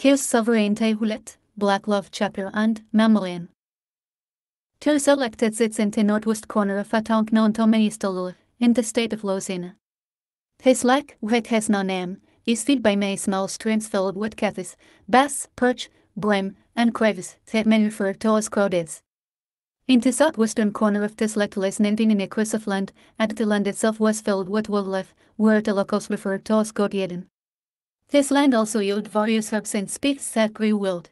Kiss Sovereignty Hulet, Black Love Chapter and Mammalian. Two selected sits in the northwest corner of a town known to many still in the state of Louisiana. His lake, which has no name, is fed by many small streams filled with catfish, bass, perch, brim, and crayfish that many refer to as crawdads. In the southwestern corner of this lake lies 19 acres of land, and the land itself was filled with wildlife, where the locals refer to as goat-eaten. This land also yielded various herbs and species that grew wild.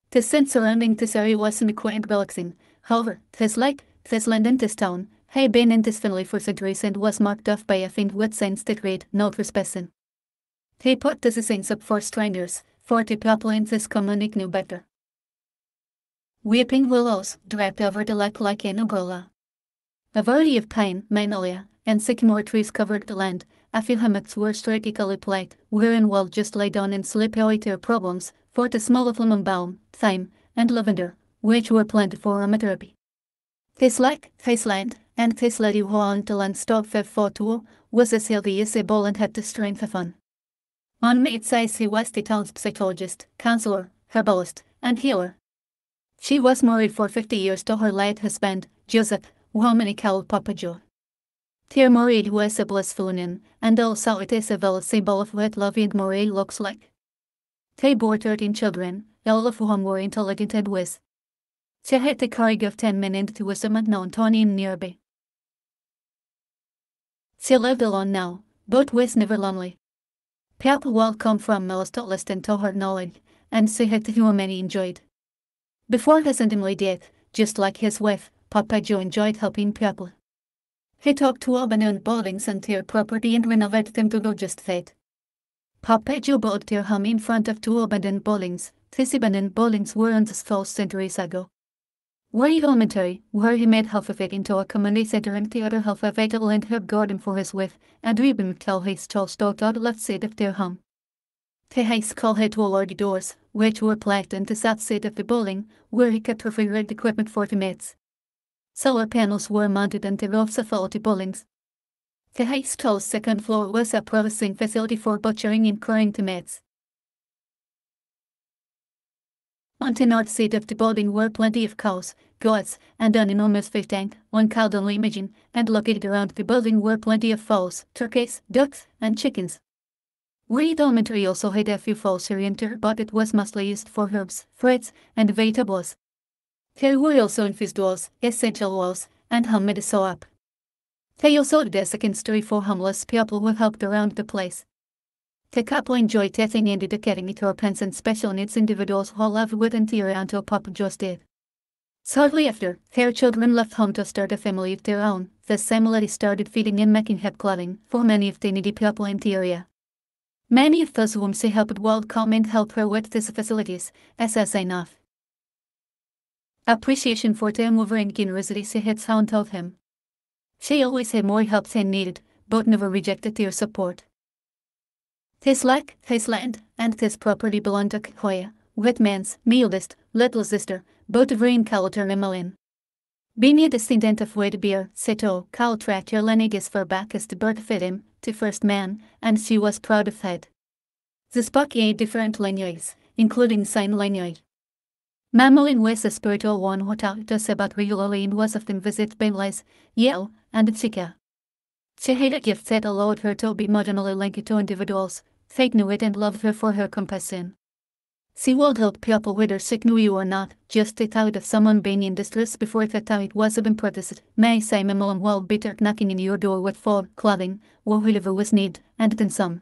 The scene surrounding this area was semi-quiet and relaxing. However, this lake, this land and this town, had been in this family for centuries and was marked off by a faint with signs that read, "No trespassing." He put these signs up for strangers, for the people in this community knew better. Weeping willows draped over the lake like an umbrella. A variety of pine, magnolia, and sycamore trees covered the land. A few hammocks were strategically placed, wherein one just lay down and sleep away their problems, for the smell of lemon balm, thyme, and lavender, which were planted for aromatherapy. This lake, this land, and this lady who owned the land stock for tool, was as healthy as a bull and had the strength of one. On its size he was the town's psychologist, counselor, herbalist, and healer. She was married for 50 years to her late husband, Joseph, whom many called Papa Joe. Their marriage was a blissful union, and also it is a valid symbol of what love and marriage looks like. They bore 13 children, all of whom were intelligent and wise. She had the courage of 10 men and wisdom unknown to any nearby. She lived alone now, but was never lonely. People would come from miles to listen to her knowledge, and she had who many enjoyed. Before his untimely death, just like his wife, Papa Joe enjoyed helping people. He took two abandoned buildings and their property and renovated them to do just that. Papa Joe built their home in front of two abandoned buildings. These abandoned buildings were installed centuries ago. One elementary, where he made half of it into a community center and the other half a vegetable and herb garden for his wife, and ribbon till he stole stocked out the left side of their home. The high school had two large doors, which were placed on the south side of the building, where he kept refrigerated equipment for the mates. Solar panels were mounted on the roofs of all the buildings. The high school's second floor was a processing facility for butchering and curing the mates. On the north side of the building were plenty of cows, goats, and an enormous fish tank, one cow only imagine, and located around the building were plenty of fowls, turkeys, ducks, and chickens. Reed Elementary also had a few fowls here and there, but it was mostly used for herbs, fruits, and vegetables. There were also infused oils, essential oils, and homemade soap. They also had a second story for homeless people who helped around the place. The couple enjoyed testing and educating Ethiopians and special needs individuals who lived within the area until Papa Joe's death. Shortly after, their children left home to start a family of their own. The same lady started feeding and making hip clothing for many of the needy people in the area. Many of those whom she helped would come and help her with these facilities, as enough appreciation for the unwavering generosity she had shown of him. She always had more help than needed, but never rejected their support. This lake, this land, and this property belonged to Hoya, Whitman's eldest, little sister, both of whom called her Emmeline. Being a descendant of Wade Beer, Seto, Cal tracked her lineage as far back as the birth of him, the first man, and she was proud of that. They spoke 8 different languages, including sign language. Emmeline was a spiritual one who talked us about regularly and was often visited by Liz, Yale, and Chica. She had a gift that allowed her to be emotionally linked to individuals. They knew it and loved her for her compassion. She would help people whether sick knew you or not. Just the thought of someone being in distress before that time it was even practiced. May say Emmeline will be there knocking in your door with food, clothing, or whatever was needed, and then some.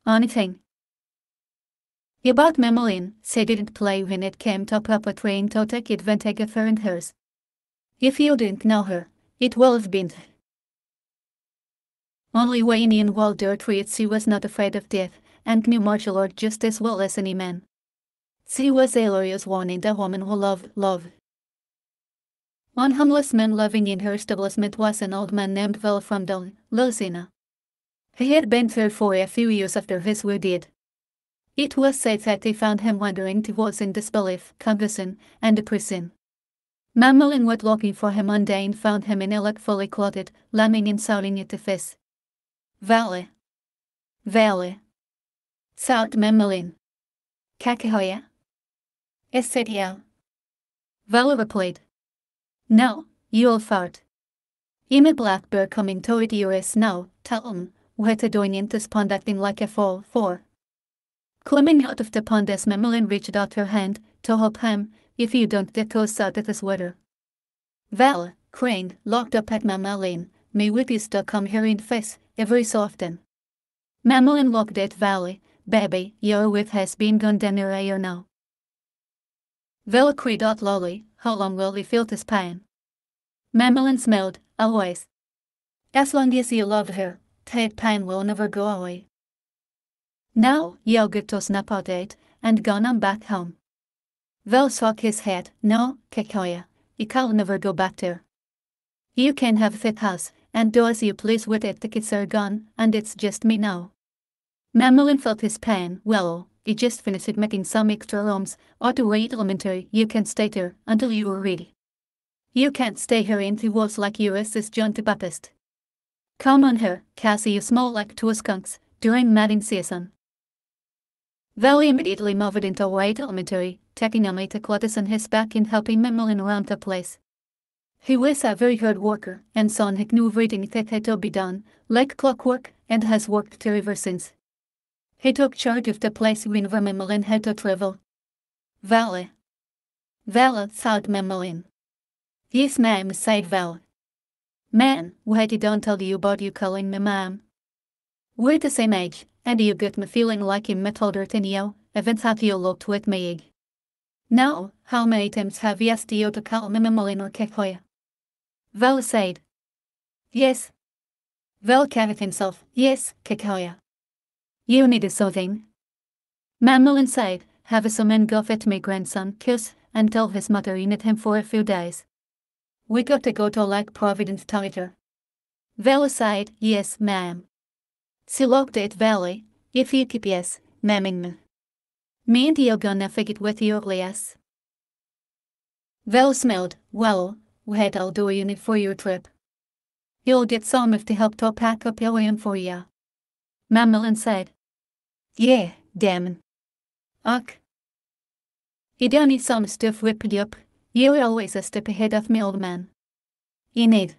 Anything. About Emmeline, she didn't play when it came to Papa trying to take advantage of her and hers. If you didn't know her, it will have been only way in wild dirt treats. She was not afraid of death, and knew martial art just as well as any man. She was a hilarious one and a woman who loved love. One homeless man living in her establishment was an old man named Val from Louisiana. He had been there for a few years after his wife died. It was said that they found him wandering towards in disbelief, confusion, and depression. Emmeline went looking for him one day and found him in a lake fully clothed, lambing and shouting at the fish. Valley. Valley. Shout Emmeline. Kakehoya? Said yeah. Vala replied. No, you'll fart. Ime Blackbird coming toward us now, Talon, weta doinentus pondacting like a fall, for. Climbing out of the pond as Memmelin reached out her hand, to help him, if you don't get close out of this water. Val, craned, locked up at Memmelin, may with you still come here in face, every so often. Memmelin looked at Valley, baby, your whip has been gone down here now. Val cried out lowly, how long will he feel this pain? Memmelin smiled, always. As long as you love her, that pain will never go away. Now, you'll get to snap out it, and gone on back home. Val shook his head, no, Kakoya, you can't never go back there. You can have that house, and do as you please with it, the kids are gone, and it's just me now. Memmelin felt his pain, well, he just finished making some extra rooms, or to wait elementary, you can stay there, until you are ready. You can't stay here in the woods like yours is John the Baptist. Come on here, Cassie, you smell like two skunks, during mating season. Val immediately moved into white elementary, taking Amita Clotis on his back and helping Memmelin around the place. He was a very hard worker, and son he knew everything that had to be done, like clockwork, and has worked there ever since. He took charge of the place whenever Memmelin had to travel. Vala, thought Memmelin. Yes, ma'am, said Val. Man, why did I tell you about you calling me ma'am? We're the same age, and you got me feeling like you met older than you, even thought you looked with me. Now, how many times have you asked you to call me Memmelin or Kakoya? Val said. Yes. Val carried himself, yes, Kakoya. You needed something. Memmelin said, have some men go fetch my grandson, kiss, and tell his mother you need him for a few days. We got to go to Lake Providence later. Val said, yes, ma'am. She looked at Valley, if you keep yes, ma'aming me. Me and you gonna figure it with you, yes. Val smiled, well, what I'll do you need for your trip. You'll get some of the help to pack up your room for ya. Memmelin said. Yeah, damn. Ugh. You don't need some stuff whipped up, you're always a step ahead of me, old man. You need.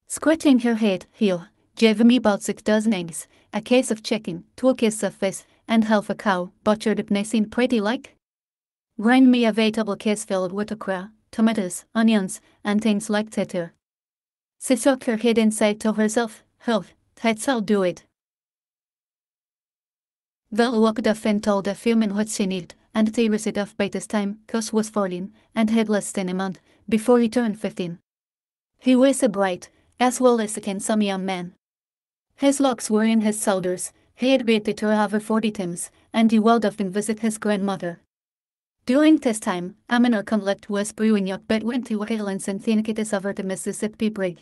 Scratching her head, he'll give me about 6 dozen eggs, a case of chicken, 2 cases of fish, and half a cow, butchered up nice and pretty like. Grind me a vegetable case filled with okra, tomatoes, onions, and things like that here. She shook her head and said to herself, that's I'll do it. Val walked off and told the female what she needed, and they was it off by this time, Cus was 14, and had less than a month, before he turned 15. He was a bright, as well as a handsome young man. His locks were in his shoulders, he had read it over 40 times, and he would often visit his grandmother. During this time, a minor conflict was brewing up between the Whales and Teenickitas over the Mississippi Bridge.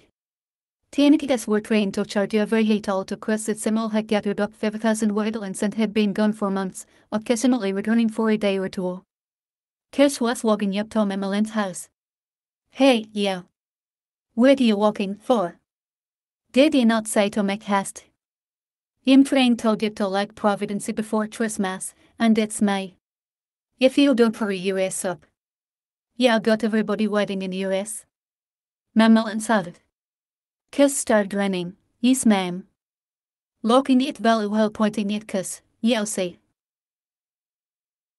Teenickitas were trained to charge over Hatal to cross it. Simul had gathered up 5,000 Whales and had been gone for months, occasionally returning for a day or two. Kirsch was walking up to Memmelin's house. Hey, yeah. Where are you walking for? Did he not say to make haste? I'm trained to get to Lake Providence before Christmas, and it's May. If you don't hurry your ass up. Yeah, got everybody waiting in the US. Memmelin shouted. Kiss started running. Yes, ma'am. Looking at Valley while pointing at Kiss, you'll see.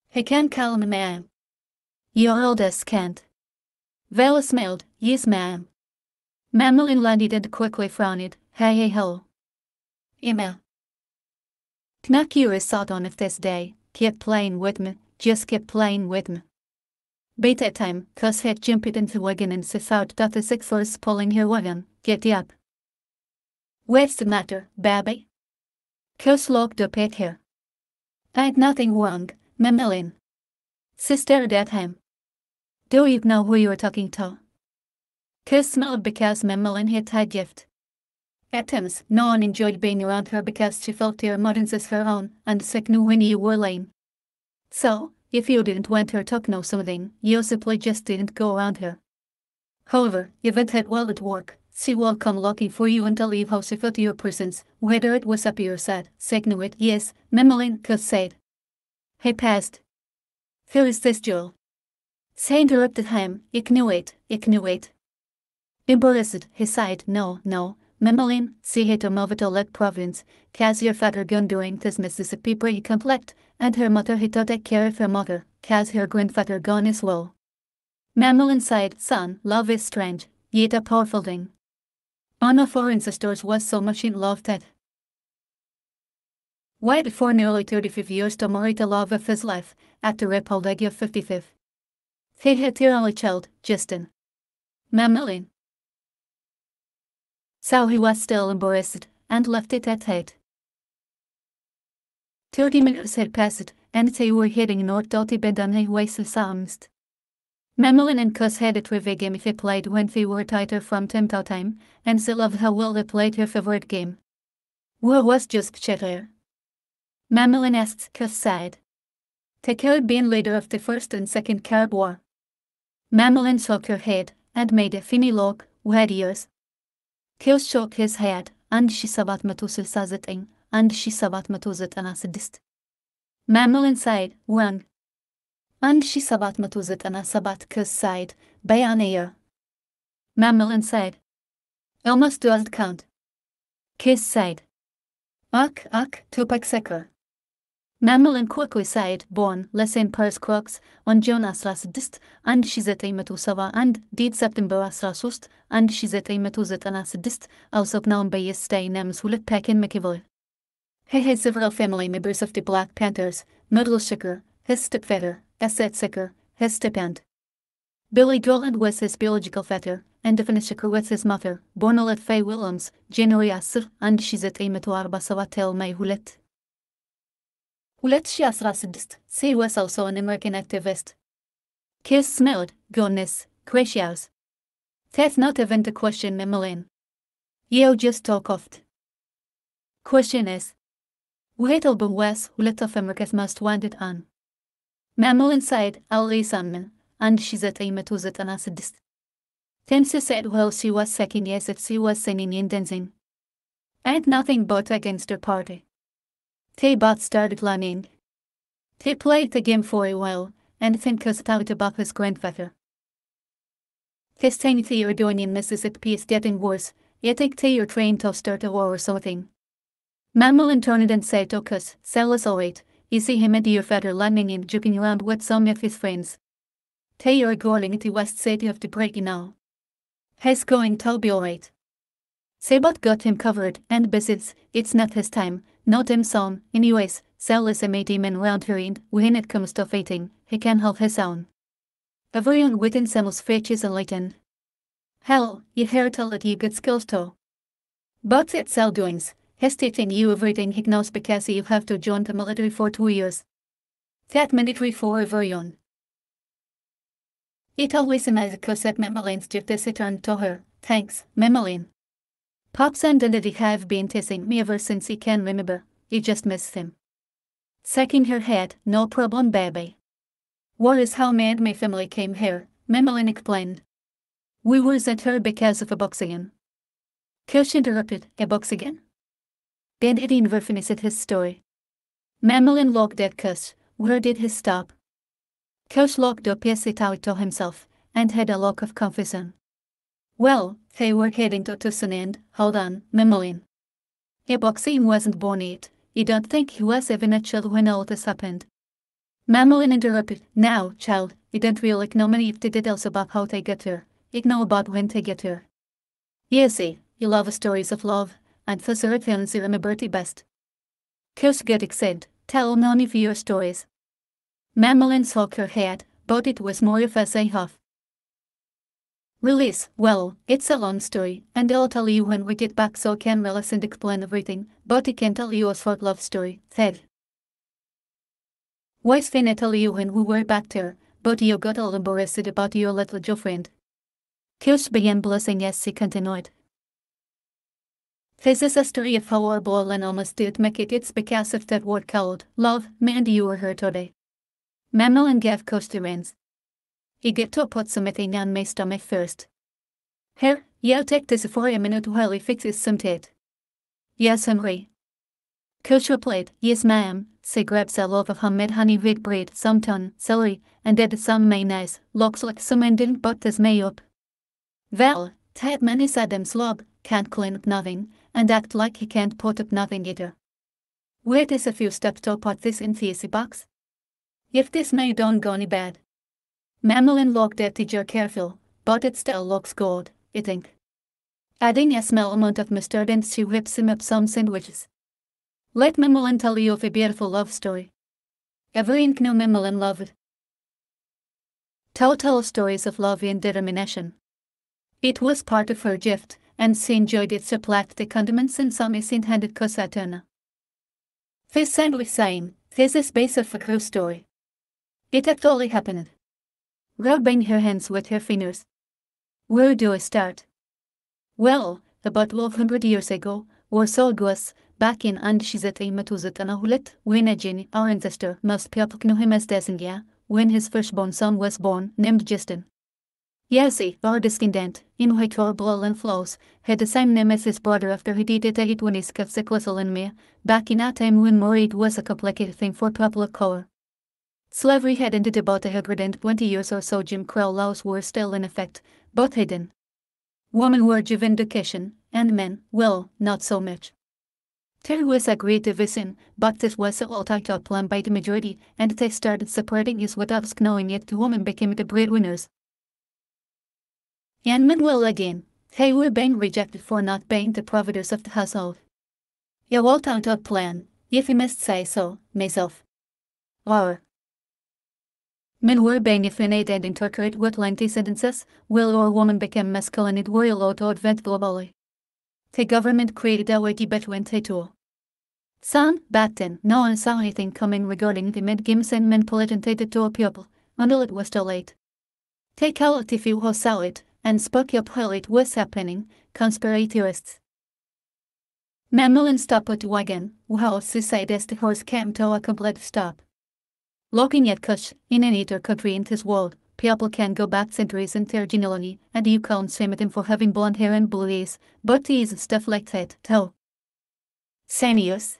He can't call me ma'am. Your oldest can't. Valley smiled, yes, ma'am. Memmelin landed and quickly frowned, hey ho. Email. Not curious thought on if this day, keep playing with me, just keep playing with me. By that time, Cus had jumped into the wagon and she thought that the 6 was pulling her wagon. Get up. What's the matter, baby? Cus looked up at her. Ain't nothing wrong, Memmelin. She stared at him. Do you know who you're talking to? Cus smiled because Memmelin had a gift. At times, no one enjoyed being around her because she felt her emotions as her own, and she knew when you were lame. So, if you didn't want her to know something, you simply just didn't go around her. However, if it had well at work, she will come looking for you and tell you how she felt your presence, whether it was happy or sad. Signal it, yes, Memmelin, Cus said. He passed, Who is this jewel? Say interrupted him, ik knew it. Embarrassed, he sighed, no, Memmeline, sie heter Movato province, cas your father gun during this Mississippi pretty conflict, and her mother he take care of her mother, cas her grandfather gone as well. Memmeline sighed, son, love is strange, yet a powerful thing. One of our ancestors was so much in love that why before nearly 35 years to marry the love of his life, at the Republic of 55. He had their only child, Justin. Memmeline. So he was still embarrassed, and left it at that. 30 minutes had passed, and they were heading north out the bed on a waste samst. Memmeline and Cuss had a trivia game if they played when they were tighter from time to time, and they loved how well they played her favorite game. Where was just chatter? Memmeline asked, Cuss sighed. The Caribbean leader of the First and Second Carib War. Memmeline shook her head, and made a funny look, wet ears. Cuss shook his head, and she sabat matusilsazeting, and she sabat matuzet. Memmeline sighed, wrong. And she sabat matuzet Cuss sighed, by an ear. Memmeline sighed. Almost doesn't count. Cuss sighed. Ach, tupak seker. Memmeline quickly sighed, born, lesen pers crux, on June Asra, and she zete metusava and did September Asra, and she zete metuzet, also known by his stay names Hulet Pekin McKevil. He had several family members of the Black Panthers, Middle Shaker, his stepfather, Asset Seker, his stepaunt. Billy Droland was his biological father, and Definish Shaker was his mother, born at Faye Williams, January Asr, and she zete metuarba tel May Hulet. She was also an American activist. Cuss smiled, goodness, gracious. That's not even the question, Memmeline. You just talk oft. Question is, what album was Hulet of America's most wanted on? Memmeline sighed, Ali Sunman, and she zet a metuzet anasidist. Then she said while she was second yes that she was singing and dancing. And nothing but against her party. They both started learning. They played the game for a while, and then Cuss talked about his grandfather. This thing they are doing in Mississippi is getting worse. I think they are trying to start a war or something. Memmeline turned and said to Cuss, "Sell us all right. You see him and your father learning and joking around with some of his friends. They are going into West City of the break now. He's going to be all right. Sabot got him covered, and besides, it's not his time, not him some. Anyways, Sal is a matey man round here and when it comes to fighting, he can hold his own. Everyone within Samuel's fetch is enlightened. Hell, you hear tell that you good skills too. But it's Sal doings, he's teaching you everything he knows because you have to join the military for 2 years. That military for everyone. It always amazes Cuss that Memmeline's just turned to her. Thanks, Memmeline. Pops and Daddy have been teasing me ever since he can remember. You just missed him. Shaking her head, no problem, baby. What is how me and my family came here, Memmeline explained. We were sent here because of a boxing. Cuss interrupted, a boxing? Ben had never finished his story. Memmeline looked at Cuss. Where did he stop? Cuss looked up as he talked to himself, and had a look of confusion. Well, they were heading to Tucson and, hold on, Memmeline. A boxing wasn't born yet. You don't think he was even a child when all this happened? Memmeline interrupted. Now, child, you don't really know many of the details about how they get here. You know about when they get here. You see, you love stories of love, and those are things you remember the best. Cuss got excited. Tell none of your stories. Memmeline shook her head, but it was more of a say-off. Release, well, it's a long story, and I'll tell you when we get back so I can relax and explain everything, but I can tell you a short love story, Ted. Why's finna tell you when we were back there, but you got all embarrassed about your little girlfriend. Cuss began blushing as she continued. This is a story of how our boy and almost did make it. It's because of that word called love, me and you were here today. Memmeline gave Cuss the reins. You get to put something on my stomach first. Here, you take this for a minute while he fixes some teeth. Yes, Henry. Cuss replied, yes ma'am, se grabs a loaf of hummed honey wheat bread, some tongue, celery, and add some mayonnaise, looks like some Indian but is made up. Well, that man is Adam slob, can't clean up nothing, and act like he can't put up nothing either. Wait is a few steps to put this in the easy box. If this may don't go any bad. Mammalian looked at the jar careful, but it still looks good, I think. Adding a small amount of mustard and she whips him up some sandwiches. Let Mammalian tell you of a beautiful love story. Every knew Mammalian loved. Tell stories of love and determination. It was part of her gift, and she enjoyed it so platt the condiments and some is intended cosatona. This sandwich saying, this is based off a true story. It actually happened. Rubbing her hands with her fingers. Where do I start? Well, about 1200 years ago, or so it was, back in 1922, when a genie, our ancestor, most people knew him as Desengia, when his firstborn son was born, named Justin. Yasi, our descendant, in which our bloodline flows, had the same name as his brother after he did it at when his Kafseklasal and me, back in a time when marriage was a complicated thing for people of color. Slavery had ended about 120 years or so. Jim Crow laws were still in effect, but hidden. Women were given education, and men, well, not so much. There was a great division, but this was all tied up plan by the majority, and they started separating us without us knowing it. The women became the breadwinners. And men will again, they were being rejected for not being the providers of the household. A well thought out plan, if you must say so, myself. Or men were being effeminate and intercalate with lengthy sentences, while our women became masculine and were allowed to advance globally. The government created a way between the two. Some, back then, no one saw anything coming regarding the mid-games and manipulated to a people, until it was too late. They called the few who saw it, and spoke up while it was happening, conspiracy theorists. Mammalian stopped the wagon, while she said as the horse came to a complete stop. Looking at Kush, in any other country in this world, people can go back centuries in their genealogy, and you can't shame them for having blonde hair and blue eyes, but tease stuff like that, too. Serious?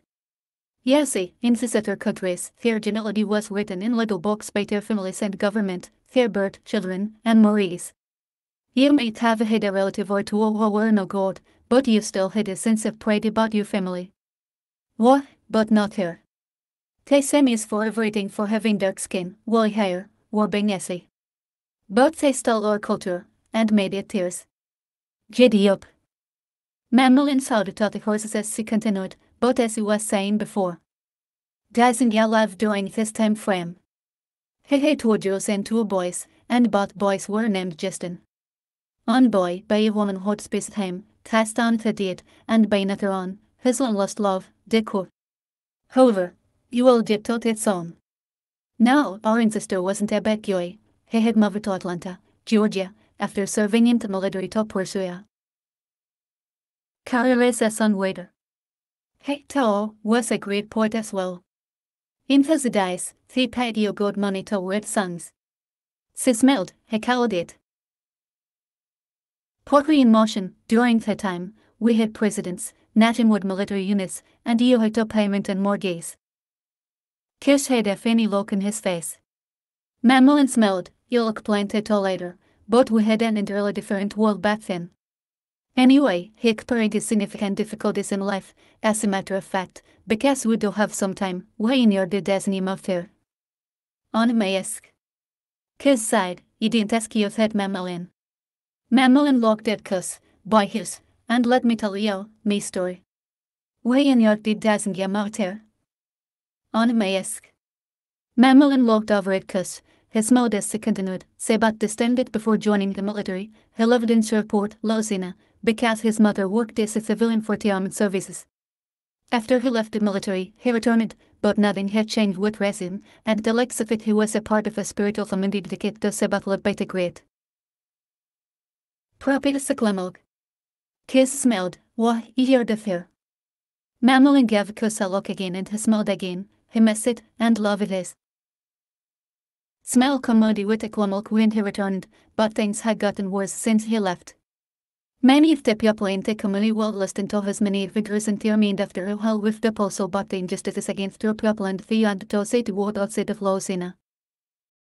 Yes, in these other countries, their genealogy was written in little books by their families and government, their birth, children, and marriages. You might have had a relative or two who were no good, but you still had a sense of pride about your family. What? But not her. The same is for everything, for having dark skin, woolly hair, or being essy. But they stole our culture, and made it theirs. Giddy up. Mammalian shouted at the horses as she continued, but as he was saying before. Doesn't ya love doing this time frame? He had 2 girls and 2 boys, and both boys were named Justin. One boy by a woman who'd spaced him, cast on the deed, and by another on, his long lost love, Deku. However, you will get to its own. Now, our ancestor wasn't a bad guy. He had moved to Atlanta, Georgia, after serving in the military to pursue. Career as a songwriter. He, too, was a great poet as well. In his days, he paid you good money to write songs. She smelled, he called it. Poetry in motion. During that time, we had presidents, nationwide military units, and you had to payment and mortgages. Kish had a funny look in his face. Mammalian smelled, you'll explain it all later, but we had an entirely different world back then. Anyway, he experienced significant difficulties in life, as a matter of fact, because we do have some time, way in your destiny moved here. On may ask. Kish sighed, you didn't ask you that, Mammalian. Mammalian looked at Kish, by his, and let me tell you, my story. Way in your destiny moved here. On may ask. Mammalian looked over at Kish, his mouth as he continued, Sebat descended before joining the military. He lived in Sherport, Louisiana, because his mother worked as a civilian for the armed services. After he left the military, he returned, but nothing had changed with him, and the likes of it he was a part of a spiritual community dedicated to Sebat led by the great Prophet Saklamog. Kish smelled, why, you heard of her. Mammalian gave Kish a look again and he smelled again. He missed it, and loved it. Smell commodity with a clomilk when he returned, but things had gotten worse since he left. Many ኢትዮጵያ ፖለቲካዊ ወልስት into his many vigorous and termined after a hell with the postal but injustices against your people and the and to say the word outside of Lausina.